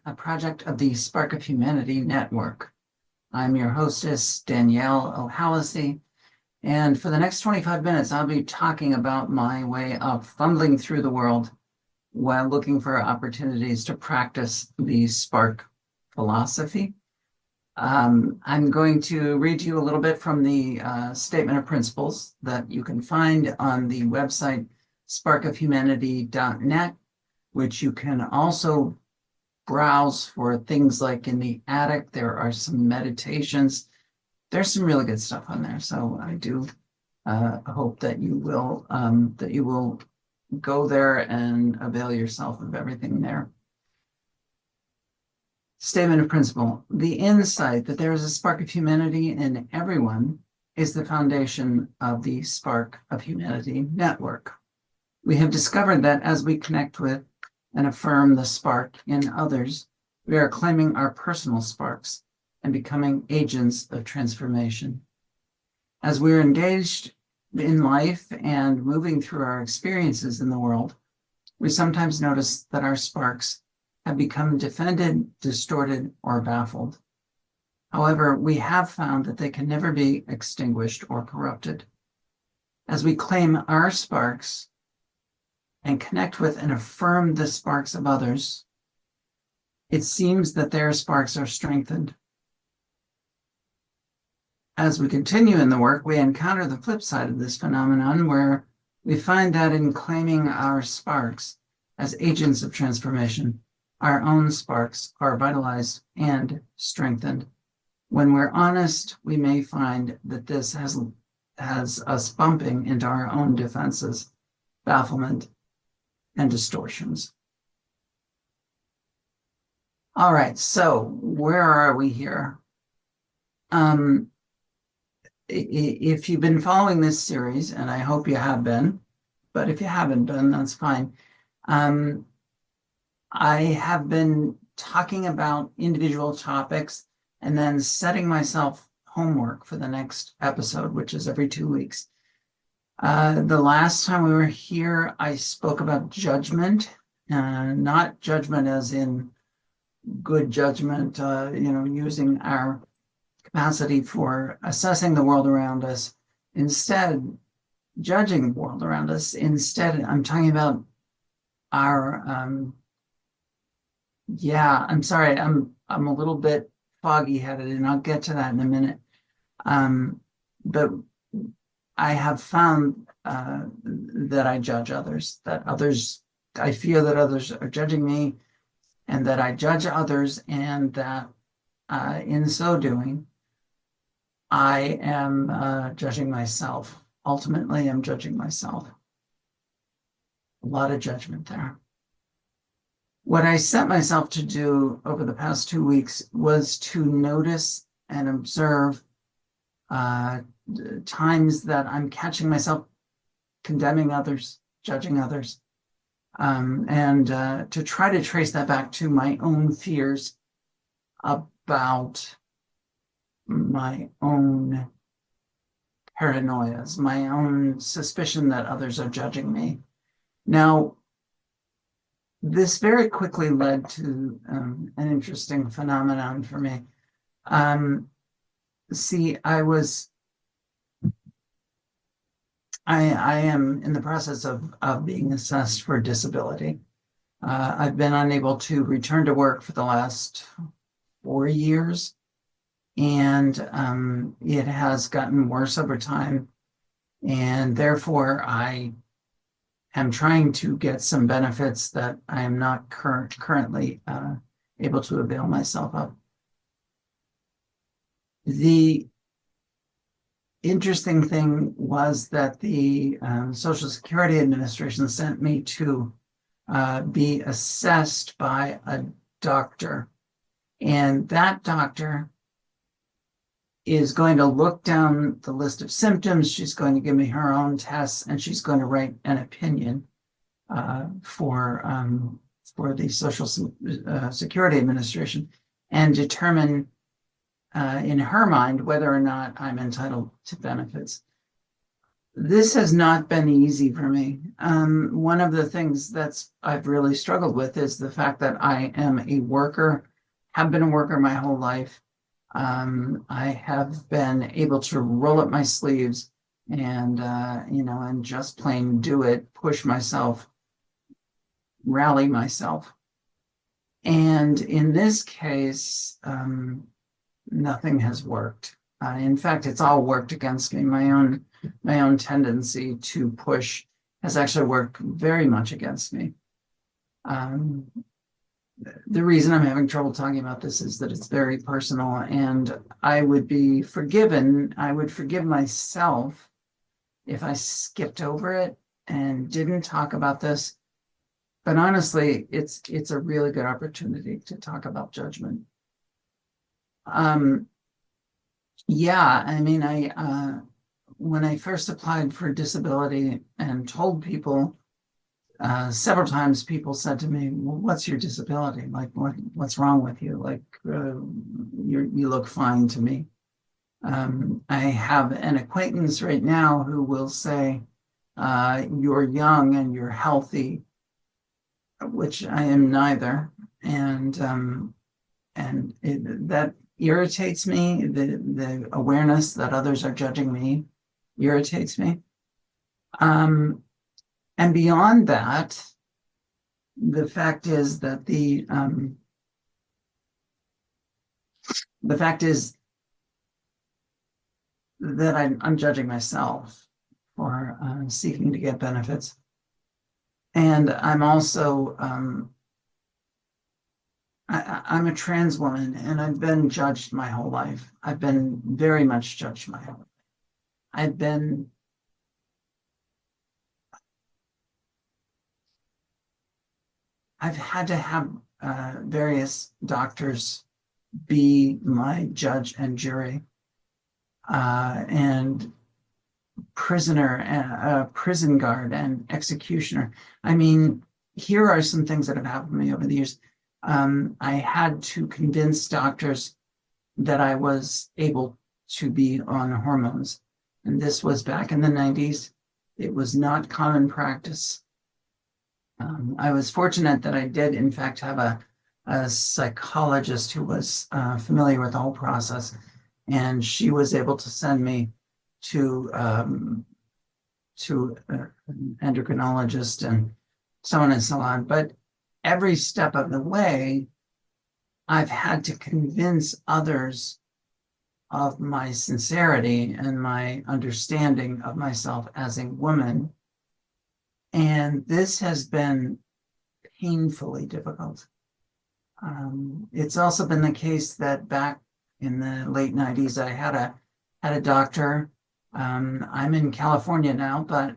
a project of the Spark of Humanity Network. I'm your hostess, Danielle O'Hallisey, and for the next 25 minutes, I'll be talking about my way of fumbling through the world while looking for opportunities to practice the Spark philosophy. I'm going to read to you a little bit from the Statement of Principles that you can find on the website sparkofhumanity.net, which you can also browse for things like in the attic. There are some meditations. There's some really good stuff on there. So I do hope that you will go there and avail yourself of everything there. Statement of principle. The insight that there is a spark of humanity in everyone is the foundation of the Spark of Humanity Network. We have discovered that as we connect with and affirm the spark in others, we are claiming our personal sparks and becoming agents of transformation. As we are engaged in life and moving through our experiences in the world, we sometimes notice that our sparks have become defended, distorted, or baffled. However, we have found that they can never be extinguished or corrupted. As we claim our sparks and connect with and affirm the sparks of others, it seems that their sparks are strengthened. As we continue in the work, we encounter the flip side of this phenomenon, where we find that in claiming our sparks as agents of transformation, our own sparks are vitalized and strengthened. When we're honest, we may find that this has us bumping into our own defenses, bafflement, and distortions. All right, so where are we here? If you've been following this series, and I hope you have been, but if you haven't been, that's fine. I have been talking about individual topics and then setting myself homework for the next episode, which is every 2 weeks. The last time we were here, I spoke about judgment, not judgment as in good judgment, using our capacity for assessing the world around us, instead judging the world around us. Instead, I'm talking about our I'm sorry, I'm a little bit foggy-headed, and I'll get to that in a minute. But I have found that I judge others, I fear that others are judging me, and that I judge others, and that in so doing, I am judging myself. Ultimately, I'm judging myself. A lot of judgment there. What I set myself to do over the past 2 weeks was to notice and observe times that I'm catching myself condemning others, judging others, and to try to trace that back to my own fears about my own paranoias, my own suspicion that others are judging me. Now, this very quickly led to an interesting phenomenon for me. I am in the process of being assessed for disability. I've been unable to return to work for the last 4 years, and it has gotten worse over time. And therefore, I am trying to get some benefits that I am not currently able to avail myself of. The interesting thing was that the Social Security Administration sent me to be assessed by a doctor, and that doctor is going to look down the list of symptoms. She's going to give me her own tests, and she's going to write an opinion for the Social Security Administration, and determine in her mind whether or not I'm entitled to benefits. This has not been easy for me. One of the things I've really struggled with is the fact that I am a worker, have been a worker my whole life. I have been able to roll up my sleeves and, and just plain do it, push myself, rally myself. And in this case, nothing has worked. In fact, it's all worked against me. My own tendency to push has actually worked very much against me. The reason I'm having trouble talking about this is that it's very personal, and I would forgive myself if I skipped over it and didn't talk about this. But honestly, it's a really good opportunity to talk about judgment. Yeah, I mean, when I first applied for disability and told people, several times people said to me, well, what's your disability? Like, what's wrong with you? Like, you look fine to me. I have an acquaintance right now who will say, you're young and you're healthy, which I am neither. And that irritates me. The awareness that others are judging me irritates me. And beyond that, the fact is that the fact is that I'm judging myself for seeking to get benefits. And I'm also, I'm a trans woman, and I've been judged my whole life. I've been very much judged my whole life. I've had to have various doctors be my judge and jury, and prison guard and executioner. I mean, here are some things that have happened to me over the years. I had to convince doctors that I was able to be on hormones. And this was back in the 90s. It was not common practice. I was fortunate that I did, in fact, have a psychologist who was familiar with the whole process, and she was able to send me to an endocrinologist and so on and so on. But every step of the way, I've had to convince others of my sincerity and my understanding of myself as a woman. And this has been painfully difficult. It's also been the case that back in the late 90s, I had a doctor. I'm in California now, but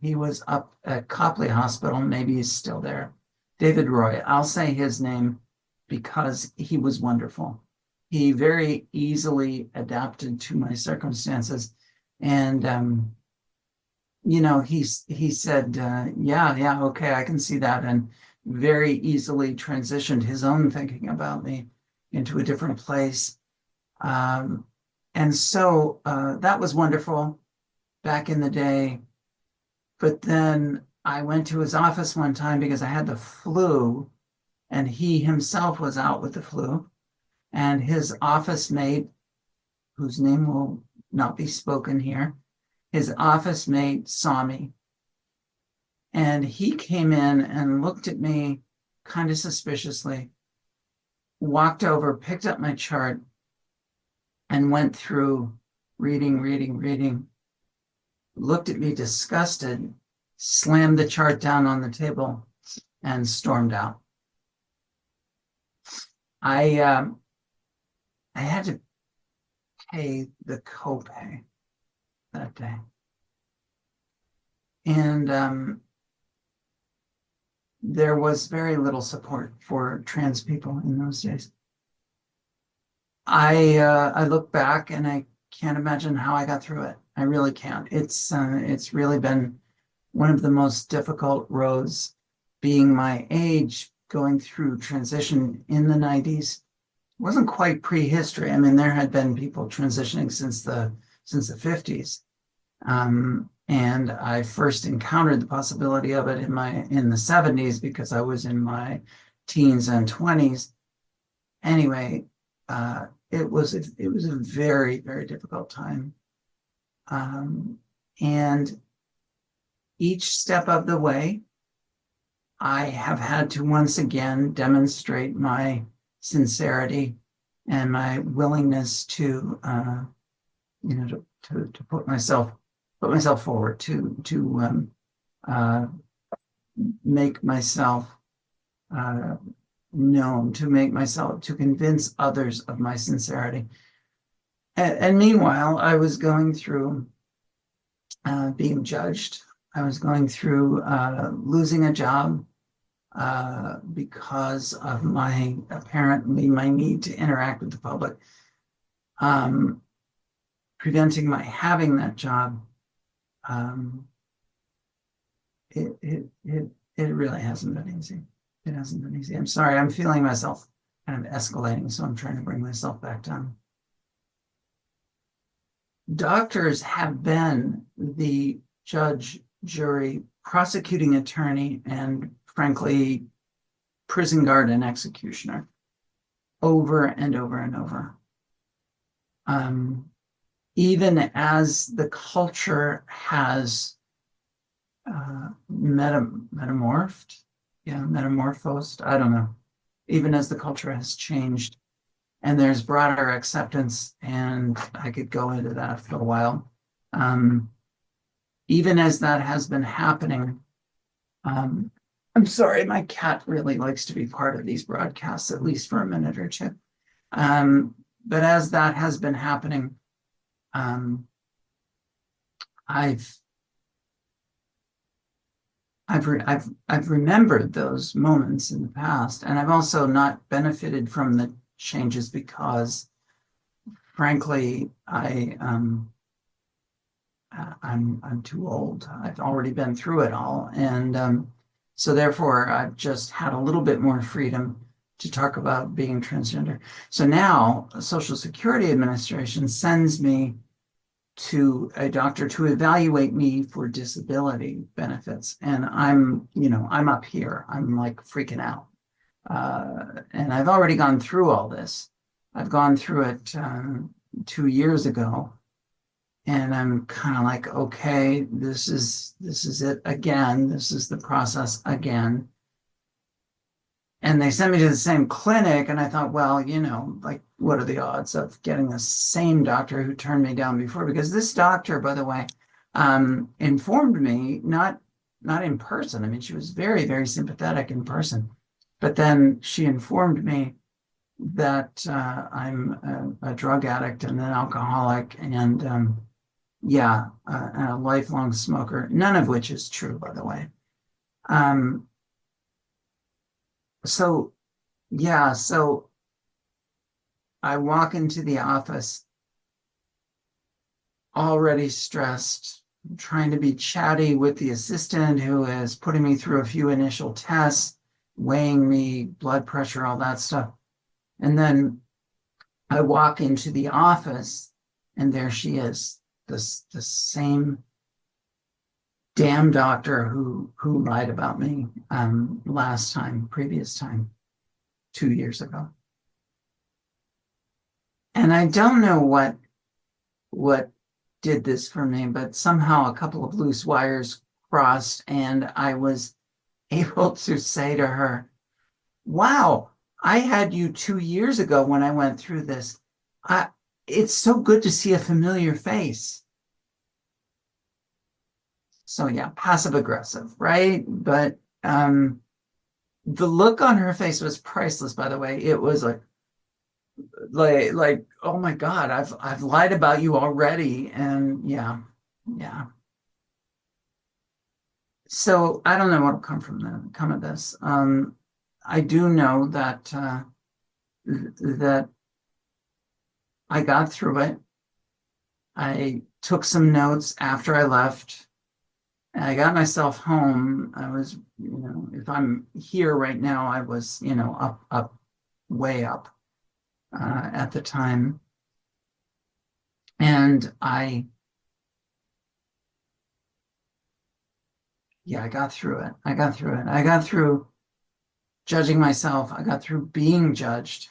he was up at Copley Hospital. Maybe he's still there. David Roy. I'll say his name because he was wonderful. He very easily adapted to my circumstances. And, he said, yeah, okay, I can see that. And very easily transitioned his own thinking about me into a different place. And so that was wonderful back in the day. But then I went to his office one time because I had the flu, and he himself was out with the flu. And his office mate, whose name will not be spoken here, his office mate saw me. And he came in and looked at me kind of suspiciously, walked over, picked up my chart, and went through reading, looked at me disgusted, slammed the chart down on the table, and stormed out. I had to pay the copay that day. And there was very little support for trans people in those days. I look back and I can't imagine how I got through it. I really can't. It's really been one of the most difficult roads, being my age, going through transition in the 90s. It wasn't quite prehistory. I mean, there had been people transitioning since the 50s. And I first encountered the possibility of it in the 70s because I was in my teens and 20s. Anyway, it was a very, very difficult time. And each step of the way, I have had to once again demonstrate my sincerity and my willingness to, to put myself forward, to make myself known, to convince others of my sincerity. And meanwhile, I was going through being judged. I was going through losing a job because of my need to interact with the public, preventing my having that job. It really hasn't been easy. It hasn't been easy. I'm sorry. I'm feeling myself kind of escalating, so I'm trying to bring myself back down. Doctors have been the judge, jury, prosecuting attorney, and frankly, prison guard and executioner over and over and over. Even as the culture has metamorphosed, I don't know, even as the culture has changed and there's broader acceptance, and I could go into that for a while. Even as that has been happening, I'm sorry, my cat really likes to be part of these broadcasts, at least for a minute or two. But as that has been happening, I've remembered those moments in the past, and I've also not benefited from the changes because, frankly, I'm too old. I've already been through it all, and so therefore I've just had a little bit more freedom to talk about being transgender. So now the Social Security Administration sends me to a doctor to evaluate me for disability benefits, and I'm up here. I'm like freaking out. And I've already gone through all this. I've gone through it 2 years ago, and I'm kind of like, okay, this is it again. This is the process again. And they sent me to the same clinic, and I thought, well, like, what are the odds of getting the same doctor who turned me down before? Because this doctor, by the way, informed me, not in person. I mean, she was very, very sympathetic in person. But then she informed me that I'm a drug addict and an alcoholic and, a lifelong smoker, none of which is true, by the way. So I walk into the office already stressed, trying to be chatty with the assistant who is putting me through a few initial tests, weighing me, blood pressure, all that stuff. And then I walk into the office and there she is, the same damn doctor who lied about me previous time, 2 years ago. And I don't know what did this for me, but somehow a couple of loose wires crossed and I was able to say to her, wow, I had you 2 years ago when I went through this. It's so good to see a familiar face. So yeah, passive aggressive, right? But the look on her face was priceless, by the way. It was like, oh my God, I've lied about you already. And yeah. So I don't know what'll come of this. I do know that I got through it. I took some notes after I left. I got myself home. I was, if I'm here right now, I was, up, way up at the time. And I yeah, I got through it. I got through it. I got through judging myself. I got through being judged.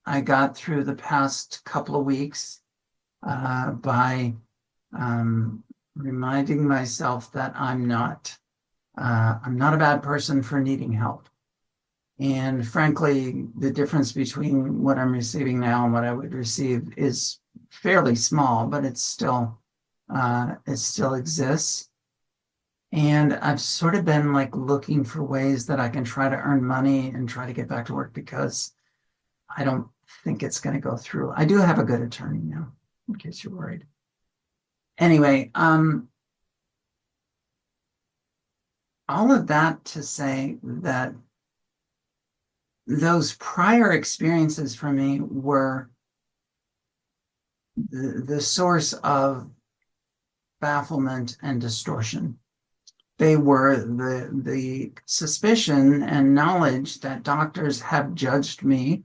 I got through the past couple of weeks by reminding myself that I'm not a bad person for needing help. And frankly, the difference between what I'm receiving now and what I would receive is fairly small, but it still exists. And I've sort of been like looking for ways that I can try to earn money and try to get back to work because I don't think it's going to go through. I do have a good attorney now, in case you're worried. Anyway, all of that to say that those prior experiences for me were the source of bafflement and distortion. They were the suspicion and knowledge that doctors have judged me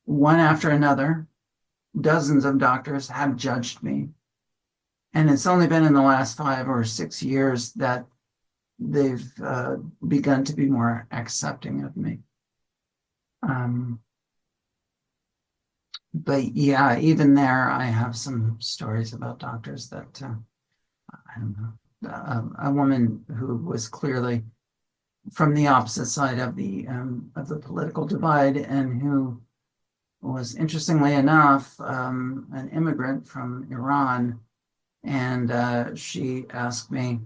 one after another. Dozens of doctors have judged me. And it's only been in the last 5 or 6 years that they've begun to be more accepting of me. But yeah, even there, I have some stories about doctors that, I don't know, a woman who was clearly from the opposite side of the political divide and who was, interestingly enough, an immigrant from Iran. And she asked me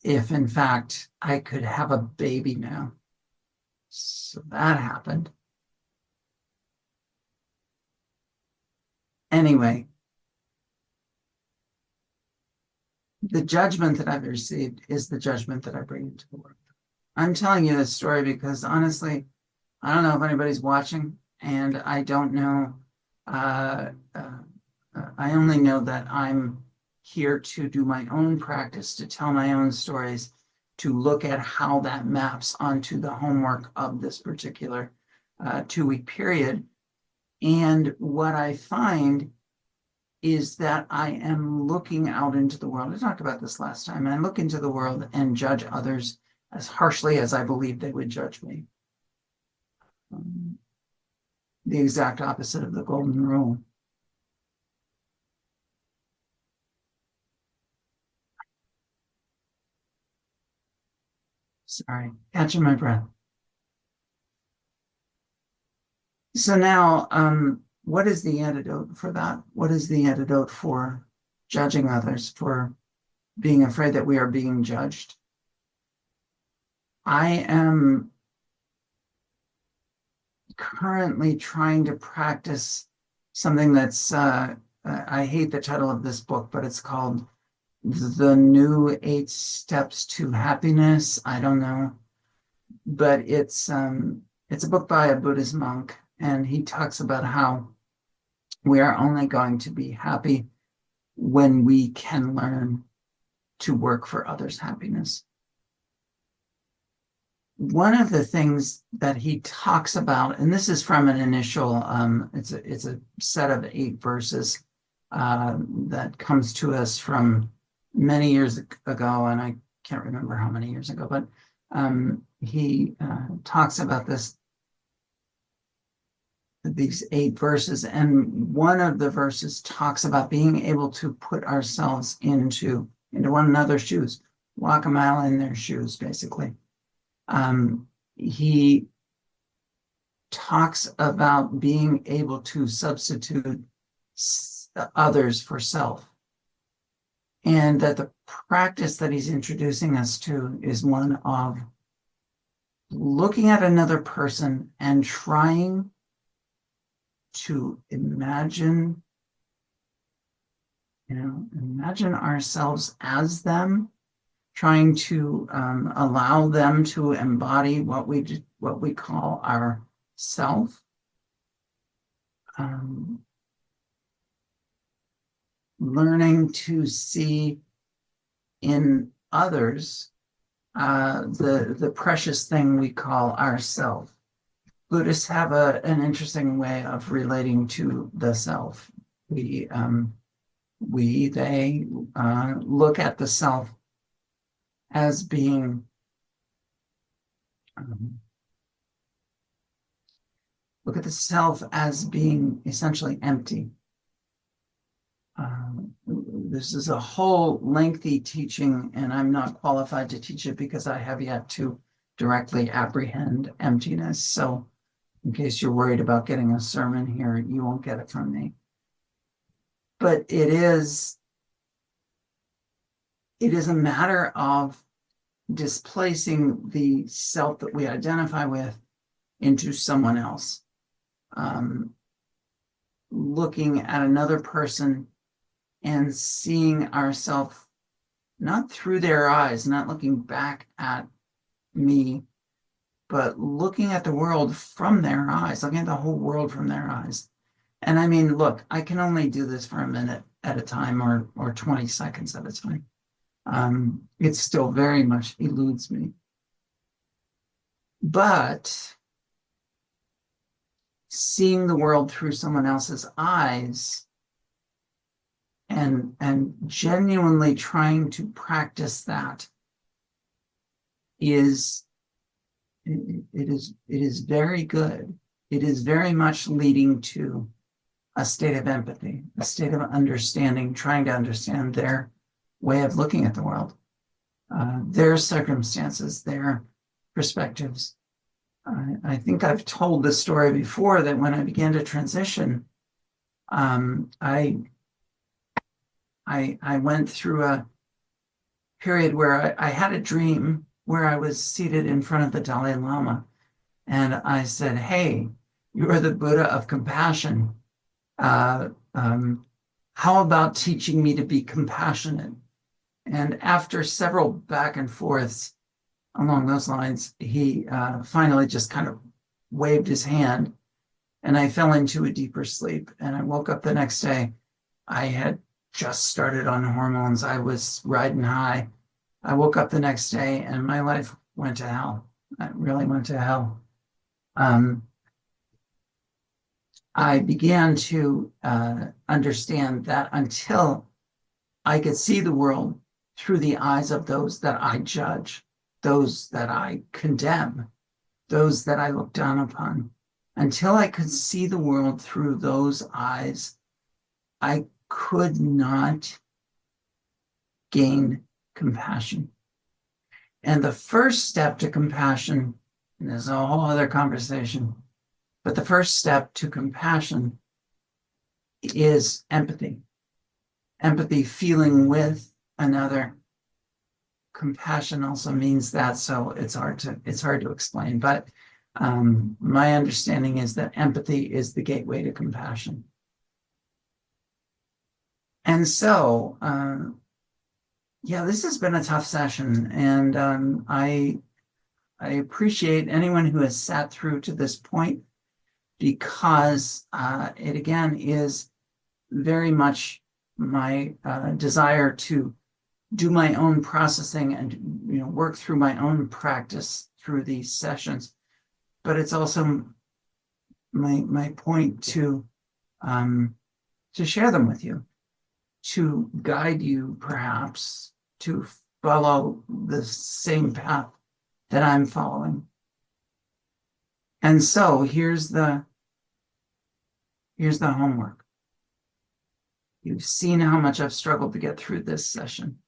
if, in fact, I could have a baby now. So that happened. Anyway, the judgment that I've received is the judgment that I bring into the world. I'm telling you this story because honestly, I don't know if anybody's watching, and I don't know. I only know that I'm here to do my own practice, to tell my own stories, to look at how that maps onto the homework of this particular 2-week period. And what I find is that I am looking out into the world. I talked about this last time. I look into the world and judge others as harshly as I believe they would judge me. The exact opposite of the golden rule. Sorry, catching my breath. So now, what is the antidote for that? What is the antidote for judging others, for being afraid that we are being judged? I am currently trying to practice something that's, I hate the title of this book, but it's called The New 8 Steps to Happiness. I don't know, but it's a book by a Buddhist monk, and he talks about how we are only going to be happy when we can learn to work for others' happiness. One of the things that he talks about, and this is from an initial, it's a set of 8 verses that comes to us from many years ago, and I can't remember how many years ago, but he talks about these 8 verses, and one of the verses talks about being able to put ourselves into one another's shoes, walk a mile in their shoes, basically. He talks about being able to substitute others for self, and that the practice that he's introducing us to is one of looking at another person and trying to imagine ourselves as them, trying to allow them to embody what we call our self. Learning to see in others the precious thing we call ourself. Buddhists have an interesting way of relating to the self. They look at the self as being look at the self as being essentially empty. This is a whole lengthy teaching, and I'm not qualified to teach it because I have yet to directly apprehend emptiness. So in case you're worried about getting a sermon here, you won't get it from me. But it is a matter of displacing the self that we identify with into someone else. Looking at another person and seeing ourselves not through their eyes, not looking back at me, but looking at the world from their eyes, looking at the whole world from their eyes. And I mean, look, I can only do this for a minute at a time or 20 seconds at a time. It still very much eludes me. But seeing the world through someone else's eyes and genuinely trying to practice that is very good. It is very much leading to a state of empathy, a state of understanding, trying to understand their way of looking at the world, their circumstances, their perspectives. I think I've told this story before that when I began to transition, I went through a period where I had a dream where I was seated in front of the Dalai Lama, and I said, "Hey, you are the Buddha of compassion. How about teaching me to be compassionate?" And after several back and forths along those lines, he finally just kind of waved his hand, and I fell into a deeper sleep. And I woke up the next day. I had just started on hormones. I was riding high. I woke up the next day and my life went to hell. It really went to hell. I began to understand that until I could see the world through the eyes of those that I judge, those that I condemn, those that I look down upon, until I could see the world through those eyes, I could not gain compassion. And the first step to compassion, and there's a whole other conversation, but the first step to compassion is empathy. Empathy, feeling with another. Compassion also means that, so it's hard to explain. But my understanding is that empathy is the gateway to compassion. And so, this has been a tough session, and I appreciate anyone who has sat through to this point, because it again is very much my desire to do my own processing and work through my own practice through these sessions. But it's also my point to share them with you, to guide you perhaps to follow the same path that I'm following. And so here's the homework. You've seen how much I've struggled to get through this session.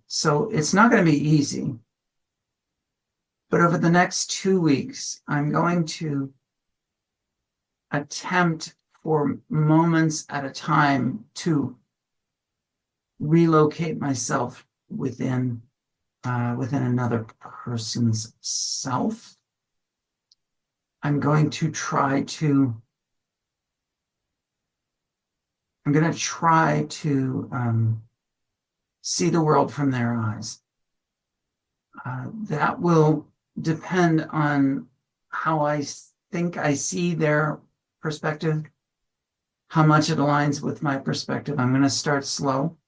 So it's not going to be easy. But over the next 2 weeks, I'm going to attempt for moments at a time to relocate myself within another person's self. I'm going to try to see the world from their eyes. That will depend on how I think I see their perspective, how much it aligns with my perspective. I'm going to start slow.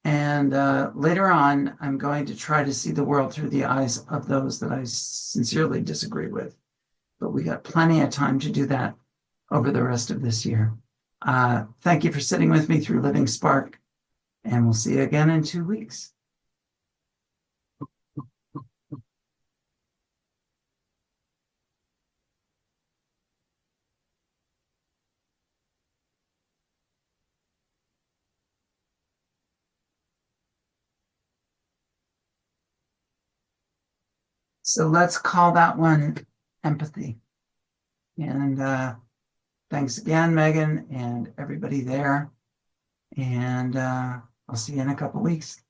And later on, I'm going to try to see the world through the eyes of those that I sincerely disagree with. But we got plenty of time to do that over the rest of this year. Thank you for sitting with me through Living Spark, and we'll see you again in 2 weeks. So let's call that one empathy. And thanks again, Megan, and everybody there. And I'll see you in a couple weeks.